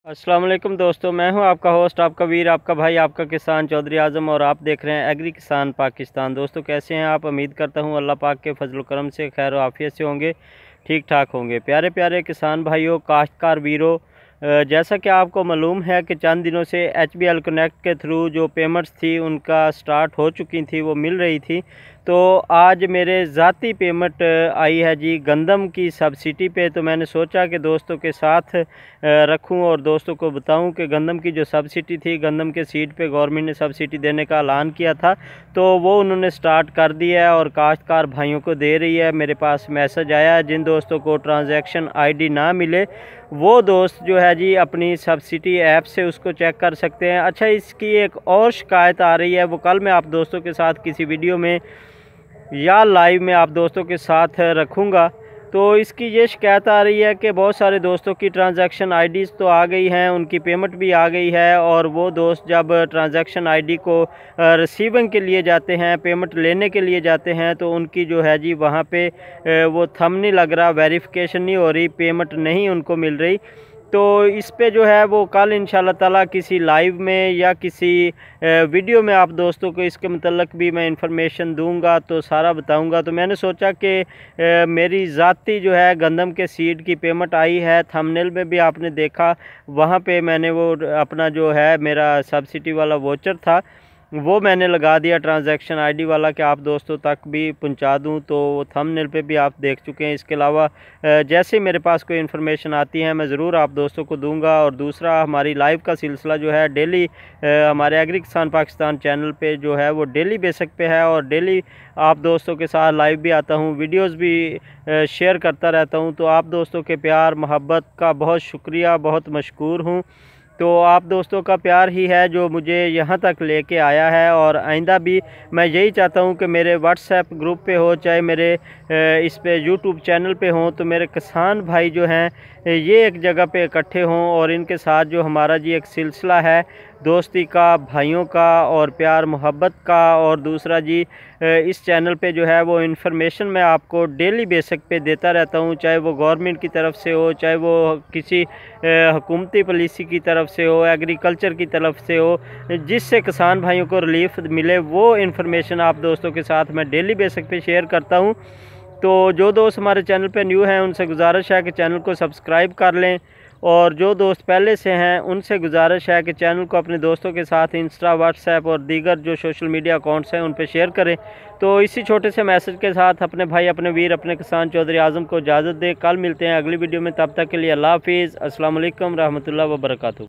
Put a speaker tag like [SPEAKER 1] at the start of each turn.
[SPEAKER 1] अस्सलाम वालेकुम दोस्तों, मैं हूं आपका होस्ट, आपका वीर, आपका भाई, आपका किसान चौधरी आज़म और आप देख रहे हैं एग्री किसान पाकिस्तान। दोस्तों कैसे हैं आप? उम्मीद करता हूं अल्लाह पाक के फजल करम से खैर व आफियत से होंगे, ठीक ठाक होंगे। प्यारे प्यारे किसान भाइयों, काश्तकार वीरों, जैसा कि आपको मालूम है कि चंद दिनों से HBL कनेक्ट के थ्रू जो पेमेंट्स थी उनका स्टार्ट हो चुकी थी, वो मिल रही थी। तो आज मेरे ज़ाती पेमेंट आई है जी गंदम की सब्सिडी पे। तो मैंने सोचा कि दोस्तों के साथ रखूं और दोस्तों को बताऊं कि गंदम की जो सब्सिडी थी, गंदम के सीड पे गवर्नमेंट ने सब्सिडी देने का ऐलान किया था, तो वो उन्होंने स्टार्ट कर दिया है और काश्तकार भाइयों को दे रही है। मेरे पास मैसेज आया है, जिन दोस्तों को ट्रांजैक्शन ID ना मिले वो दोस्त जो है जी अपनी सब्सिडी ऐप से उसको चेक कर सकते हैं। अच्छा, इसकी एक और शिकायत आ रही है, वो कल मैं आप दोस्तों के साथ किसी वीडियो में या लाइव में आप दोस्तों के साथ रखूँगा। तो इसकी ये शिकायत आ रही है कि बहुत सारे दोस्तों की ट्रांजैक्शन IDs तो आ गई हैं, उनकी पेमेंट भी आ गई है, और वो दोस्त जब ट्रांजैक्शन ID को रिसीविंग के लिए जाते हैं, पेमेंट लेने के लिए जाते हैं, तो उनकी जो है जी वहाँ पे वो थंब नहीं लग रहा, वेरिफिकेशन नहीं हो रही, पेमेंट नहीं उनको मिल रही। तो इस पे जो है वो कल इंशाल्लाह ताला किसी लाइव में या किसी वीडियो में आप दोस्तों को इसके मतलब भी मैं इंफॉर्मेशन दूंगा, तो सारा बताऊंगा। तो मैंने सोचा कि मेरी ज़ाती जो है गंदम के सीड की पेमेंट आई है, थंबनेल में भी आपने देखा, वहाँ पे मैंने वो अपना जो है मेरा सब्सिडी वाला वोचर था वो मैंने लगा दिया ट्रांजैक्शन ID वाला कि आप दोस्तों तक भी पहुंचा दूं। तो थंबनेल पे भी आप देख चुके हैं। इसके अलावा जैसे ही मेरे पास कोई इन्फॉर्मेशन आती है मैं ज़रूर आप दोस्तों को दूंगा। और दूसरा, हमारी लाइव का सिलसिला जो है डेली हमारे एग्री किसान पाकिस्तान चैनल पे जो है वो डेली बेसिक पे है, और डेली आप दोस्तों के साथ लाइव भी आता हूँ, वीडियोज़ भी शेयर करता रहता हूँ। तो आप दोस्तों के प्यार मोहब्बत का बहुत शुक्रिया, बहुत मशकूर हूँ। तो आप दोस्तों का प्यार ही है जो मुझे यहाँ तक लेके आया है, और आइंदा भी मैं यही चाहता हूँ कि मेरे WhatsApp ग्रुप पे हो, चाहे मेरे इस पे YouTube चैनल पे हों, तो मेरे किसान भाई जो हैं ये एक जगह पे इकट्ठे हों, और इनके साथ जो हमारा जी एक सिलसिला है दोस्ती का, भाइयों का और प्यार मोहब्बत का। और दूसरा जी, इस चैनल पे जो है वो इन्फॉर्मेशन मैं आपको डेली बेसिक पे देता रहता हूँ, चाहे वो गवर्नमेंट की तरफ से हो, चाहे वो किसी हुकूमती पॉलिसी की तरफ से हो, एग्रीकल्चर की तरफ से हो, जिससे किसान भाइयों को रिलीफ मिले, वो इन्फॉर्मेशन आप दोस्तों के साथ मैं डेली बेसिक पे शेयर करता हूँ। तो जो दोस्त हमारे चैनल पे न्यू हैं उनसे गुजारिश है कि चैनल को सब्सक्राइब कर लें, और जो दोस्त पहले से हैं उनसे गुजारिश है कि चैनल को अपने दोस्तों के साथ इंस्टा, WhatsApp और दीगर जो सोशल मीडिया अकाउंट्स हैं उन पर शेयर करें। तो इसी छोटे से मैसेज के साथ अपने भाई, अपने वीर, अपने किसान चौधरी आज़म को इजाज़त दें। कल मिलते हैं अगली वीडियो में, तब तक के लिए अल्लाह हाफिज़। अस्सलाम वालेकुम रहमतुल्लाहि व बरकातहू।